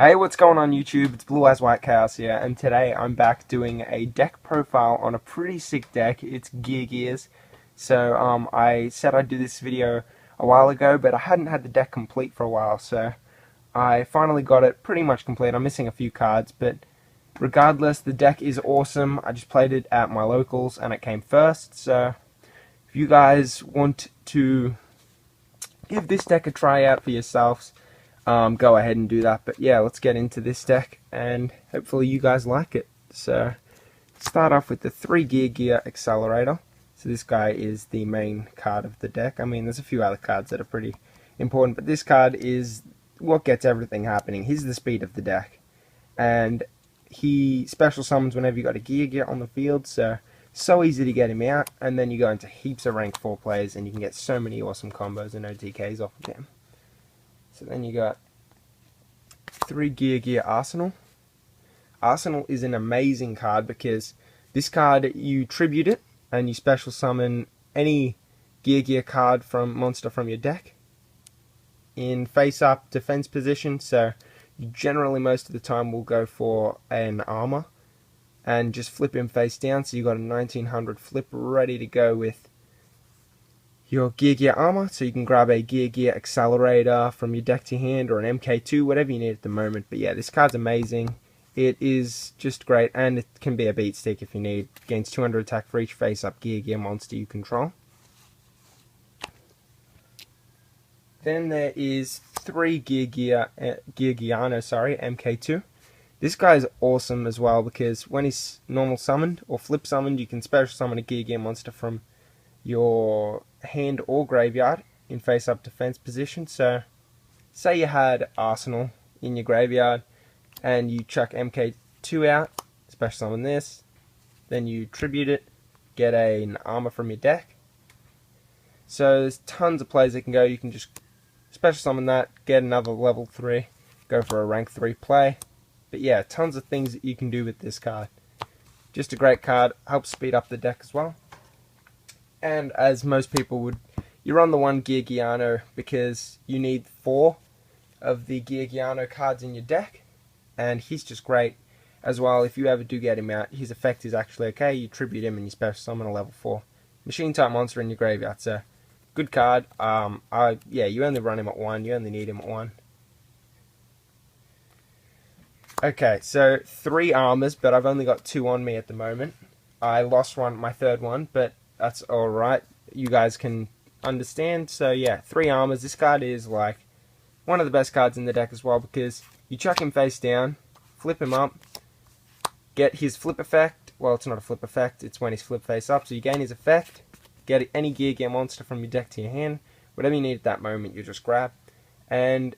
Hey, what's going on YouTube? It's Blue Eyes White Chaos here, and today I'm back doing a deck profile on a pretty sick deck. It's Geargia's. So I said I'd do this video a while ago, but I hadn't had the deck complete for a while, so I finally got it pretty much complete. I'm missing a few cards, but regardless, the deck is awesome. I just played it at my locals, and it came first. So if you guys want to give this deck a try out for yourselves, go ahead and do that. But yeah, let's get into this deck and hopefully you guys like it. So start off with the 3 Gear Accelerator. So this guy is the main card of the deck. I mean, there's a few other cards that are pretty important, but this card is what gets everything happening. He's the speed of the deck, and he special summons whenever you got a Gear on the field, so easy to get him out. And then you go into heaps of rank 4 plays and you can get so many awesome combos and OTKs off of him. So then you got 3 Gear Arsenal. Arsenal is an amazing card because this card, you tribute it and you special summon any Gear card from monster from your deck in face-up defense position. So you generally most of the time will go for an armor and just flip him face down. So you got a 1900 flip ready to go with your Gear armor, so you can grab a Gear Accelerator from your deck to hand, or an MK2, whatever you need at the moment. But yeah, this card's amazing. It is just great, and it can be a beat stick if you need. Gains 200 attack for each face-up Gear monster you control. Then there is 3 Geargiano, MK2. This guy is awesome as well because when he's normal summoned or flip summoned, you can special summon a Gear monster from your hand or graveyard in face-up defense position. So say you had Arsenal in your graveyard and you chuck MK2 out, special summon this, then you tribute it, get an armor from your deck. So there's tons of plays that can go. You can just special summon that, get another level 3, go for a rank 3 play. But yeah, tons of things that you can do with this card. Just a great card, helps speed up the deck as well. And as most people would, you run the 1 Geargiano because you need 4 of the Geargiano cards in your deck, and he's just great as well. If you ever do get him out, his effect is actually okay. You tribute him and you special summon a level 4 machine type monster in your graveyard. So good card. Yeah, you only run him at 1. You only need him at 1. Okay, so 3 armors, but I've only got 2 on me at the moment. I lost my third one, but that's alright. You guys can understand. So yeah, 3 armors. This card is like one of the best cards in the deck as well because you chuck him face down, flip him up, get his flip effect. Well, it's not a flip effect, it's when he's flip face up. So you gain his effect, get any Gear monster from your deck to your hand. Whatever you need at that moment, you just grab. And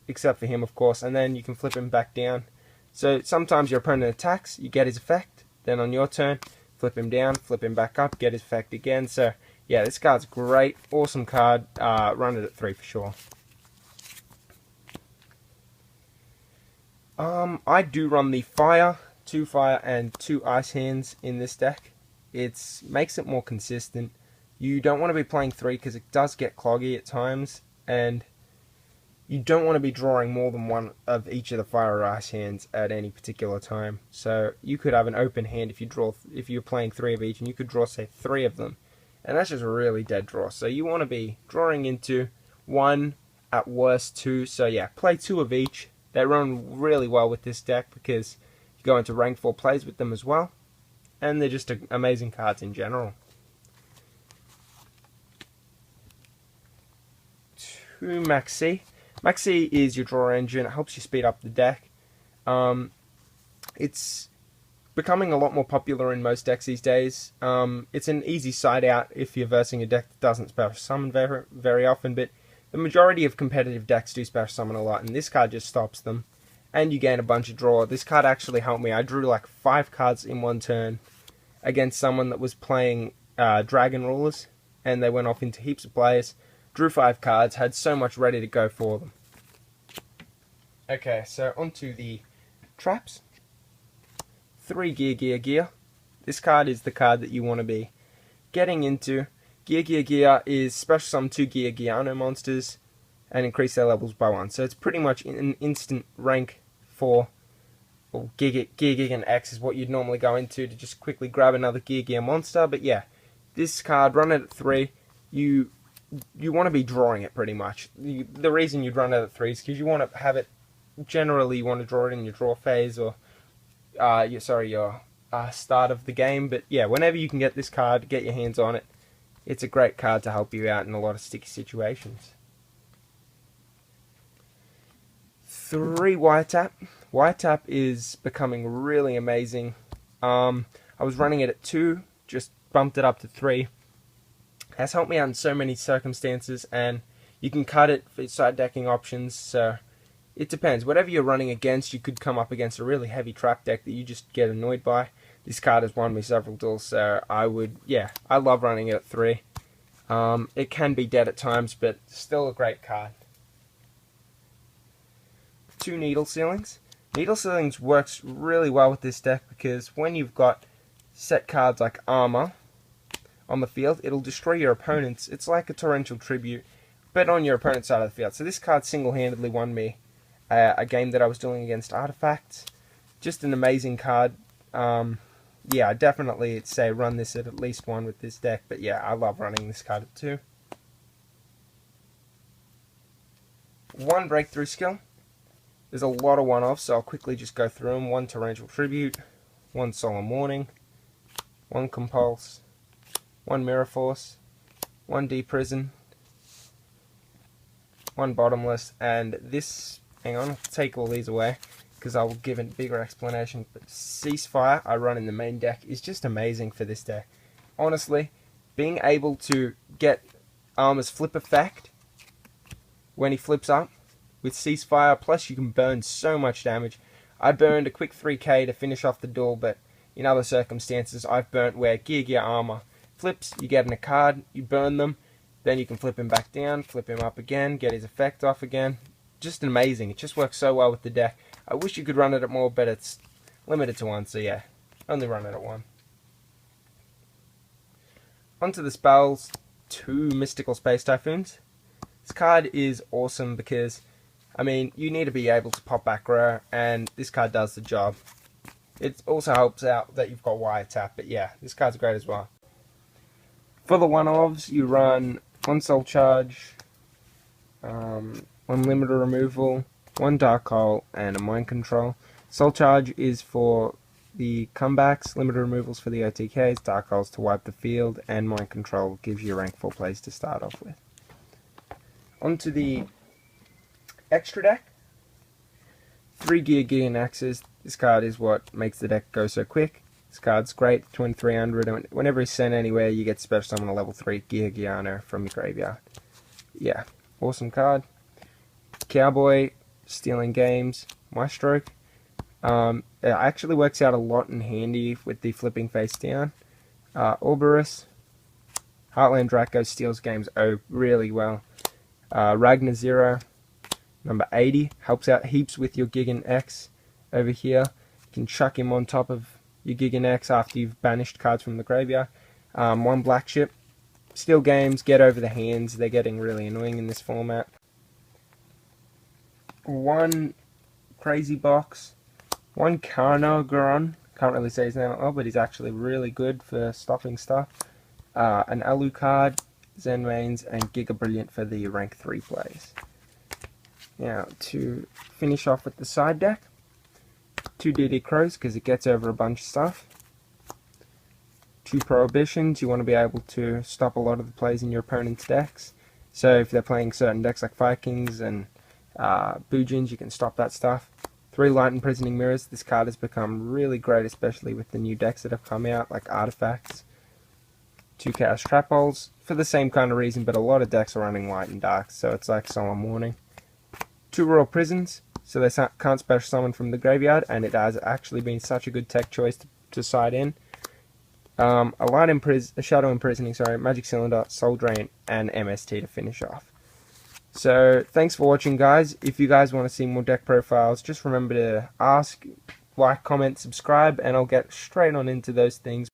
except for him, of course. And then you can flip him back down. So sometimes your opponent attacks, you get his effect. Then on your turn, flip him down, flip him back up, get his effect again. So yeah, this card's great, awesome card. Run it at 3 for sure. I do run the fire, 2 fire and 2 ice hands in this deck. It makes it more consistent. You don't want to be playing 3 because it does get cloggy at times, and you don't want to be drawing more than 1 of each of the fire or ice hands at any particular time. So you could have an open hand if you're playing 3 of each, and you could draw, say, 3 of them, and that's just a really dead draw. So you want to be drawing into 1, at worst 2. So yeah, play 2 of each. They run really well with this deck because you go into rank 4 plays with them as well, and they're just amazing cards in general. 2 Maxi. Maxi is your draw engine. It helps you speed up the deck. It's becoming a lot more popular in most decks these days. It's an easy side out if you're versing a deck that doesn't special summon very often, but the majority of competitive decks do special summon a lot, and this card just stops them. And you gain a bunch of draw. This card actually helped me. I drew like 5 cards in one turn against someone that was playing Dragon Rulers, and they went off into heaps of players. Drew 5 cards, had so much ready to go for them. Okay, so onto the traps. 3 Gear. This card is the card that you want to be getting into. Gear is special summon 2 Geargiano monsters and increase their levels by 1. So it's pretty much an instant rank 4, or Geargia X is what you'd normally go into to just quickly grab another Geargia monster. But yeah, this card, run it at 3, you want to be drawing it pretty much. The reason you'd run it at 3 is because you want to have it, generally you want to draw it in your draw phase, or your start of the game. But yeah, whenever you can get this card, get your hands on it, it's a great card to help you out in a lot of sticky situations. 3 Wire Tap. Wire Tap is becoming really amazing. I was running it at 2, just bumped it up to 3. Has helped me out in so many circumstances, and you can cut it for side decking options, so it depends. Whatever you're running against, you could come up against a really heavy trap deck that you just get annoyed by. This card has won me several duels, so I love running it at 3. It can be dead at times, but still a great card. 2 Needle Ceilings. Needle Ceilings works really well with this deck because when you've got set cards like Armor on the field, it'll destroy your opponents. It's like a Torrential Tribute, but on your opponent's side of the field. So this card single-handedly won me a game that I was doing against Artifacts. Just an amazing card. Yeah, I definitely say run this at least 1 with this deck, but yeah, I love running this card at 2. 1 Breakthrough Skill. There's a lot of one-offs, so I'll quickly just go through them. 1 Torrential Tribute, 1 Solemn Warning, 1 Compulse, 1 Mirror Force, 1 Deprison, 1 Bottomless, and this, hang on, I'll take all these away because I will give a bigger explanation. But Ceasefire, I run in the main deck, is just amazing for this deck. Honestly, being able to get Armor's flip effect when he flips up with Ceasefire, plus you can burn so much damage. I burned a quick 3k to finish off the duel, but in other circumstances I've burnt where Geargia Armor flips, you get in a card, you burn them, then you can flip him back down, flip him up again, get his effect off again. Just amazing. It just works so well with the deck. I wish you could run it at more, but it's limited to 1, so yeah, only run it at 1. Onto the spells. 2 Mystical Space Typhoons. This card is awesome because, I mean, you need to be able to pop back row, and this card does the job. It also helps out that you've got Wire Tap, but yeah, this card's great as well. For the one-offs, you run 1 Soul Charge, 1 Limiter Removal, 1 Dark Hole, and a Mind Control. Soul Charge is for the comebacks, Limiter Removals for the OTKs, Dark Holes to wipe the field, and Mind Control gives you rank 4 plays to start off with. Onto the extra deck. 3 Geargia Axes. This card is what makes the deck go so quick. This card's great, 2300, and whenever he's sent anywhere, you get special summon a level 3 Geargia from your graveyard. Yeah, awesome card. Cowboy, Stealing Games, Maestro. It actually works out a lot in handy with the flipping face down. Orberus, Heartland Draco steals games really well. Ragnar Zero, number 80, helps out heaps with your Gigan X over here. You can chuck him on top of your Gigan X after you've banished cards from the graveyard. 1 Black Ship, steal games, get over the hands. They're getting really annoying in this format. 1 Crazy Box, 1 Carnogaron, can't really say his name at all, but he's actually really good for stopping stuff. An Alucard, Zen Mains, and Giga Brilliant for the rank 3 plays. Now, to finish off with the side deck, 2 DD Crows, because it gets over a bunch of stuff. 2 Prohibitions, you want to be able to stop a lot of the plays in your opponent's decks. So if they're playing certain decks like Fire Kings and Boojins, you can stop that stuff. 3 Light Imprisoning Mirrors, this card has become really great, especially with the new decks that have come out, like Artifacts. 2 Chaos Trap Holes, for the same kind of reason, but a lot of decks are running Light and Dark, so it's like Solemn Warning. 2 Royal Prisons, so they can't special summon from the graveyard, and it has actually been such a good tech choice to side in. A Shadow Imprisoning, Magic Cylinder, Soul Drain, and MST to finish off. So, thanks for watching, guys. If you guys want to see more deck profiles, just remember to ask, like, comment, subscribe, and I'll get straight on into those things.